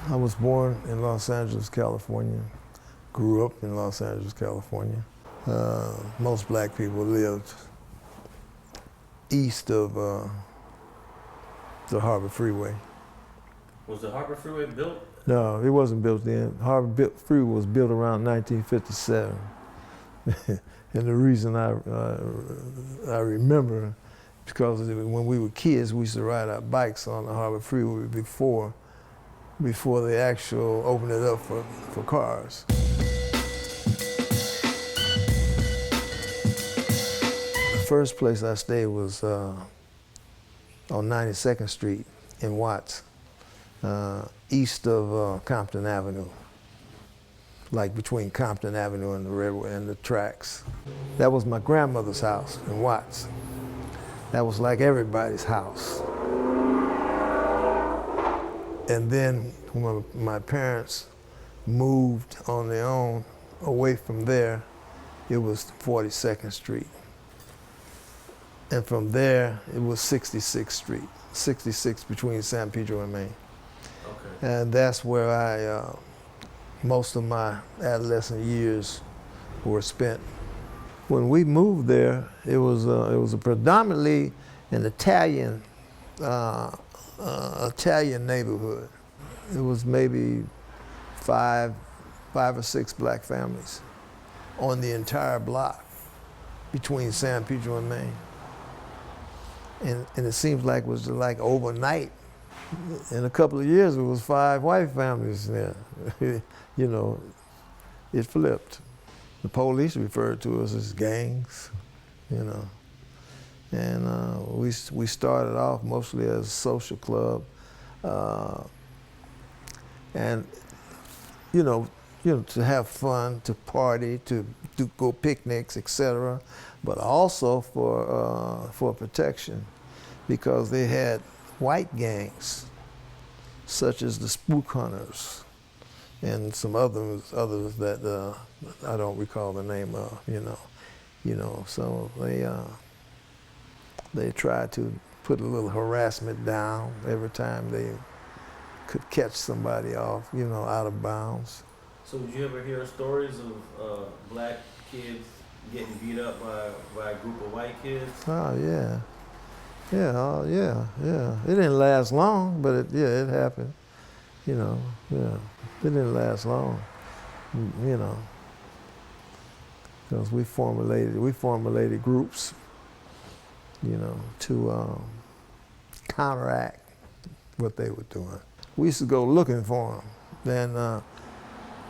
I was born in Los Angeles, California. Grew up in Los Angeles, California. Most black people lived east of the Harbor Freeway. Was the Harbor Freeway built? No, it wasn't built then. Harbor Freeway was built around 1957. And the reason I remember, because when we were kids, we used to ride our bikes on the Harbor Freeway before they actually opened it up for cars. The first place I stayed was on 92nd Street in Watts, east of Compton Avenue, like between Compton Avenue and the railway and the tracks. That was my grandmother's house in Watts. That was like everybody's house. And then when my parents moved on their own away from there, it was 42nd Street. And from there, it was 66th Street, 66 between San Pedro and Main. Okay. And that's where most of my adolescent years were spent. When we moved there, it was a predominantly an Italian neighborhood. It was maybe five or six black families on the entire block between San Pedro and Main. And it seems like it was like overnight. In a couple of years, it was 5 white families there. You know, it flipped. The police referred to us as gangs, you know. And we started off mostly as a social club. And, you know, to have fun, to party, to go picnics, etc., but also for protection, because they had white gangs, such as the Spook Hunters, and some others that I don't recall the name of, you know. So they tried to put a little harassment down every time they could catch somebody off, out of bounds. So did you ever hear stories of black kids getting beat up by a group of white kids? Oh yeah. Yeah. It didn't last long, but it happened. Yeah. It didn't last long, because we formulated groups, to counteract what they were doing. We used to go looking for them. Then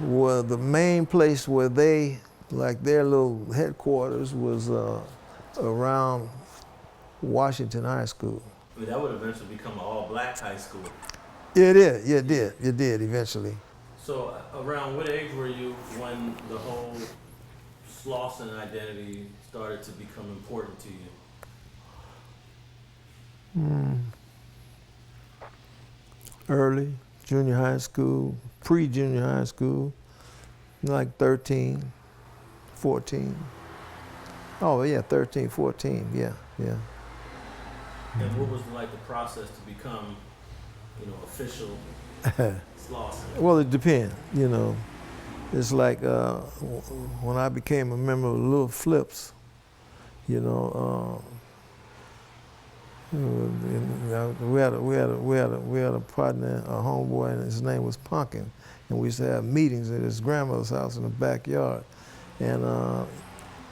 the main place where their little headquarters was around Washington High School. I mean, that would eventually become an all-black high school. It did eventually. So around what age were you when the whole Slauson identity started to become important to you? Early, junior high school, pre-junior high school, like 13, 14. Oh yeah, 13, 14, yeah. And what was like the process to become, official Slauson? Well, it depends, It's like when I became a member of the Little Flips, we had a partner, a homeboy, and his name was Pumpkin, and we used to have meetings at his grandmother's house in the backyard, and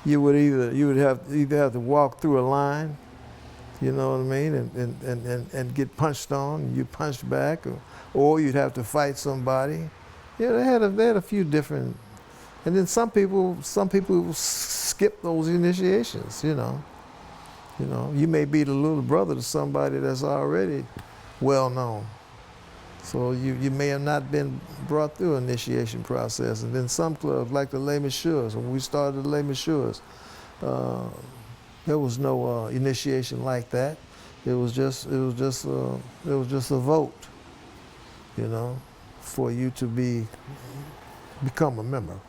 you would either have to walk through a line, you know what I mean, and get punched on, and you punched back, or you'd have to fight somebody. Yeah, they had a few different, and then some people skip those initiations, You may be the little brother to somebody that's already well known. So you may have not been brought through an initiation process. And then some clubs, like the Les Messieurs, when we started the Les Messieurs, there was no initiation like that. It was just a vote, for you to become a member.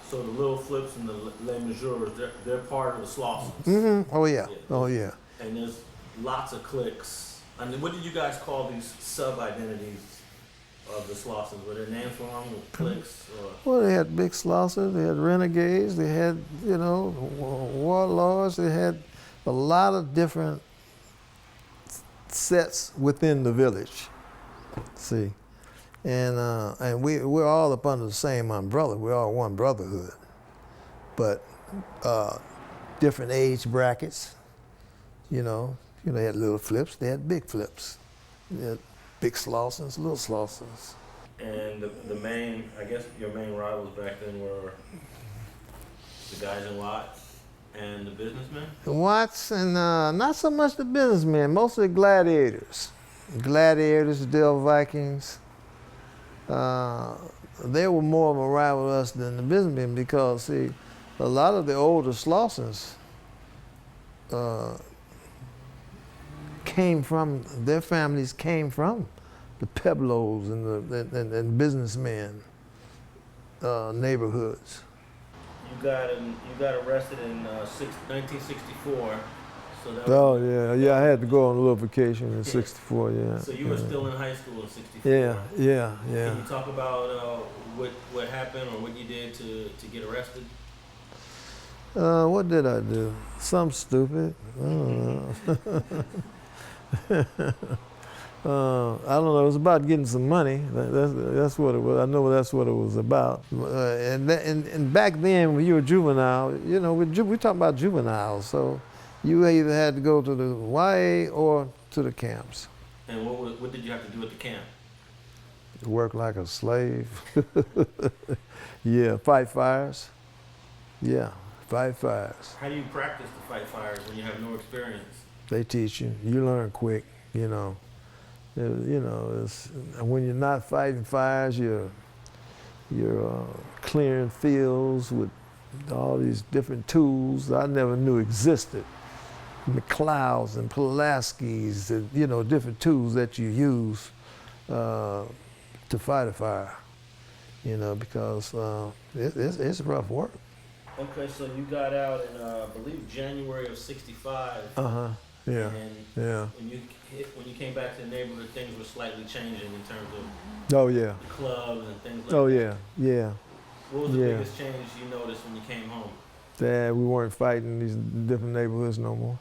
So the Little Flips and the Les Messieurs, they're part of the Slausons. Mm-hmm. Oh yeah. Oh yeah. And there's lots of cliques. I mean, what do you guys call these sub-identities of the Slausons? Were there names for them, cliques, or? Well, they had big Slausons, they had renegades, they had, warlords, they had a lot of different sets within the village. See, and we're all up under the same umbrella. We're all one brotherhood, but different age brackets. They had little flips, they had big flips. They had big Slausons, little Slausons. And the main, I guess your main rivals back then were the guys in Watts and the businessmen? The Watts and not so much the businessmen, mostly gladiators. Gladiators, the Dale Vikings. They were more of a rival to us than the businessmen because, see, a lot of the older Slausons their families came from the Pueblos and businessmen neighborhoods. You got arrested in 1964. So that Oh yeah, I had to go on a little vacation in '64. Yeah. So you were still in high school in '64. Yeah. Can you talk about what happened or what you did to get arrested? What did I do? Something stupid. I don't know. I don't know. It was about getting some money. That's what it was. I know that's what it was about. And back then, when you were juvenile, we're talking about juveniles. So you either had to go to the YA or to the camps. And what did you have to do at the camp? Work like a slave. Yeah, fight fires. Yeah, fight fires. How do you practice to fight fires when you have no experience? They teach you. You learn quick. It's, when you're not fighting fires, you're clearing fields with all these different tools I never knew existed. McLeods and Pulaski's, and, different tools that you use to fight a fire. Because it's rough work. Okay, so you got out in I believe January of '65. Yeah. And Yeah. when you came back to the neighborhood, things were slightly changing in terms of Oh yeah. the clubs and things like Oh that. yeah. What was the Yeah. biggest change you noticed when you came home? That we weren't fighting these different neighborhoods no more.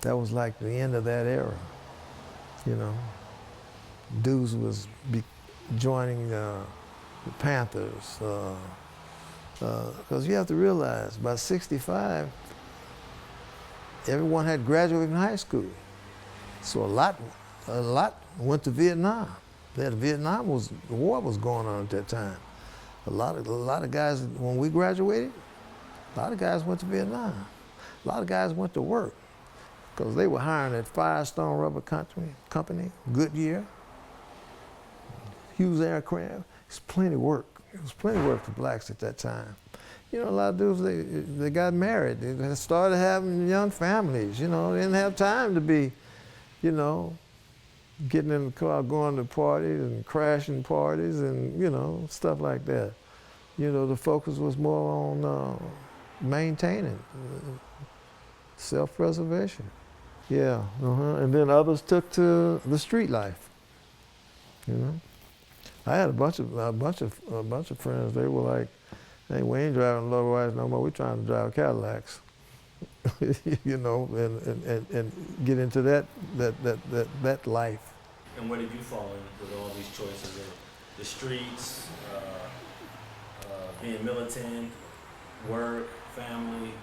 That was like the end of that era. Dudes was joining the Panthers. Because you have to realize, by '65, everyone had graduated from high school. So a lot went to Vietnam. The war was going on at that time. A lot of guys, when we graduated, a lot of guys went to Vietnam. A lot of guys went to work because they were hiring at Firestone Rubber Company, Goodyear, Hughes Aircraft. It's plenty of work. It was plenty of work for blacks at that time. A lot of dudes, they got married. They started having young families. They didn't have time to be, getting in the car, going to parties and crashing parties and, stuff like that. The focus was more on maintaining self-preservation. Yeah, and then others took to the street life. I had a bunch of friends. They were like, "Hey, we ain't driving low rise no more. We're trying to drive Cadillacs," and get into that life. And where did you fall in with all these choices of the streets, being militant, work, family?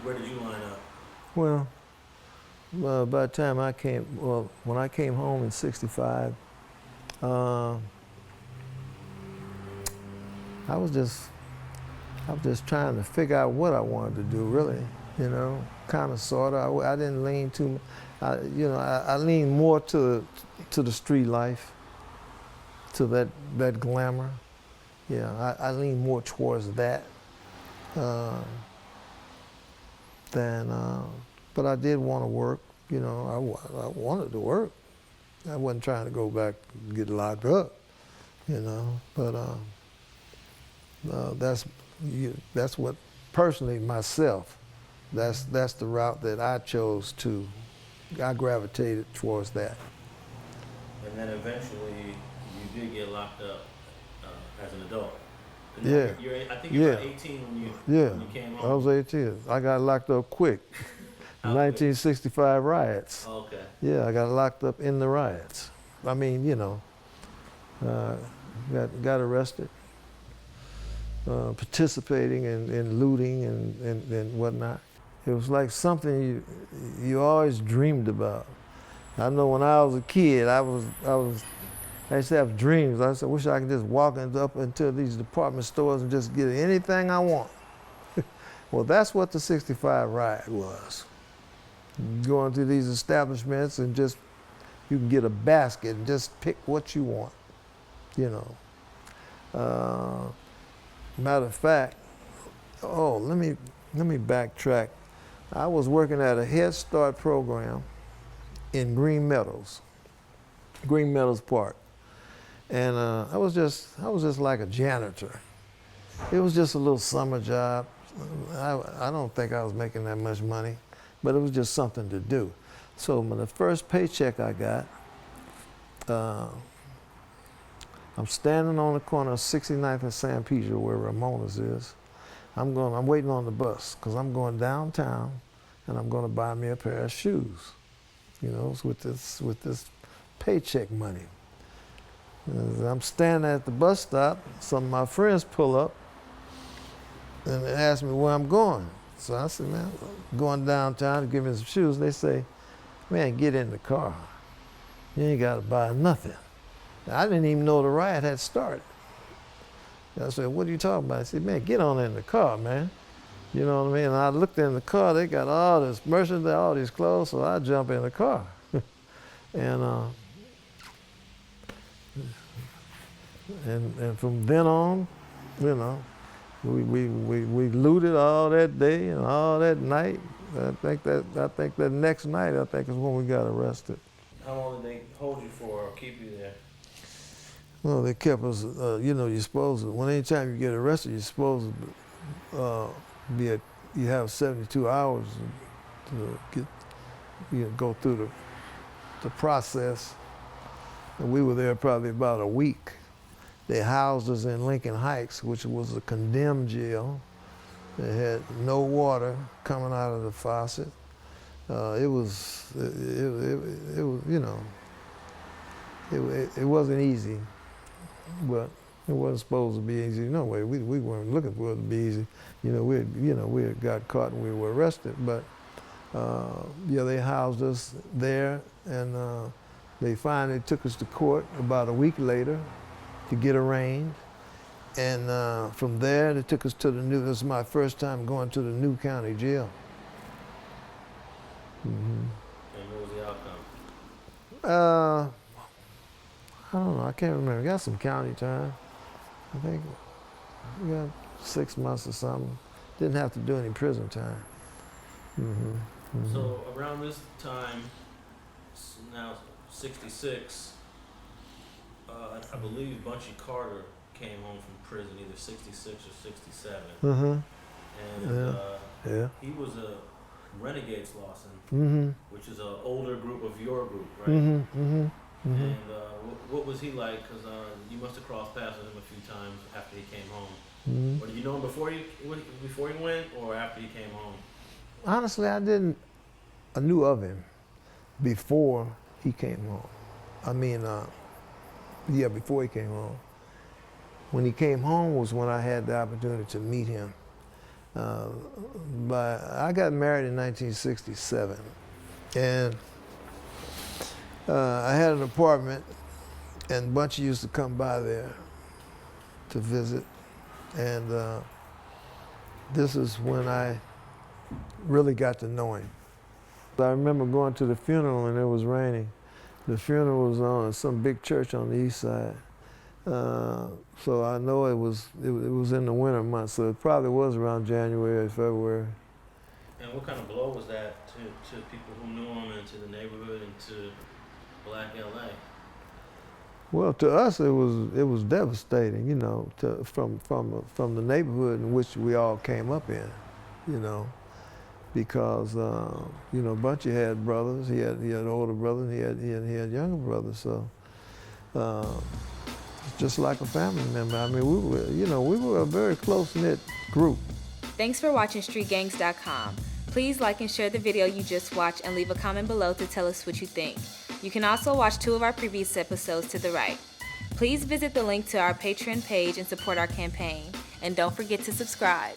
Where did you line up? Well, by the time when I came home in '65, I was just trying to figure out what I wanted to do, really. Kind of, sort of. I didn't lean too. I leaned more to the street life, to that glamour. Yeah, I leaned more towards that but I did want to work. I wanted to work. I wasn't trying to go back and get locked up. But that's what, personally, myself, that's the route that I chose to. I gravitated towards that. And then eventually you did get locked up as an adult. 'Cause Yeah. I think you're Yeah. about 18 Yeah, when you came I home. was 18. I got locked up quick. How quick? 1965 riots. Oh, okay. Yeah, I got locked up in the riots. I mean, uh, got arrested, participating in looting and whatnot. It was like something you always dreamed about. I know when I was a kid, I used to have dreams. I said, wish I could just walk up into these department stores and just get anything I want. Well, that's what the 65 riot was. Going to these establishments and just, you can get a basket and just pick what you want, you know. Matter of fact, let me backtrack. I was working at a Head Start program in Green Meadows Park. And I was just like a janitor. It was just a little summer job. I don't think I was making that much money, but it was just something to do. So when the first paycheck I got, I'm standing on the corner of 69th and San Pedro where Ramona's is. I'm waiting on the bus because I'm going downtown and I'm going to buy me a pair of shoes, with this paycheck money. As I'm standing at the bus stop, some of my friends pull up and they ask me where I'm going. So I said, man, I'm going downtown to give me some shoes. They say, man, get in the car. You ain't got to buy nothing. I didn't even know the riot had started. I said, what are you talking about? I said, man, get on in the car, man. You know what I mean? And I looked in the car, they got all this merchandise, all these clothes, so I jump in the car. And from then on, we looted all that day and all that night. I think that next night, is when we got arrested. How long did they hold you for or keep you there? Well, they kept us, you're supposed to, anytime you get arrested, you're supposed to you have 72 hours to go through the process. And we were there probably about a week. They housed us in Lincoln Heights, which was a condemned jail. They had no water coming out of the faucet. It wasn't easy, but it wasn't supposed to be easy. No way, we weren't looking for it to be easy. We had got caught and we were arrested, but they housed us there, and they finally took us to court about a week later to get arraigned. And from there, they took us to this was my first time going to the new county jail. And what was the outcome? I don't know, I can't remember. We got some county time. I think we got 6 months or something. Didn't have to do any prison time. So around this time, now 66, I believe Bunchy Carter came home from prison, either 66 or 67. And he was a renegade Slauson, which is an older group of your group, right? And what was he like? Because you must have crossed paths with him a few times after he came home. Or did you know him before he went, or after he came home? Honestly, I knew of him before he came home. I mean, before he came home. When he came home was when I had the opportunity to meet him. But I got married in 1967, and I had an apartment, and Bunchy used to come by there to visit, and this is when I really got to know him. I remember going to the funeral and it was raining. The funeral was on some big church on the east side. So I know it was in the winter months, so it probably was around January or February. And what kind of blow was that to people who knew him and to the neighborhood and to Black LA? Well, to us it was devastating, from the neighborhood in which we all came up in, because Bunchy had brothers, he had older brothers, he had younger brothers, so just like a family member. I mean, we were a very close-knit group. Thanks for watching StreetGangs.com. Please like and share the video you just watched and leave a comment below to tell us what you think. You can also watch 2 of our previous episodes to the right. Please visit the link to our Patreon page and support our campaign. And don't forget to subscribe.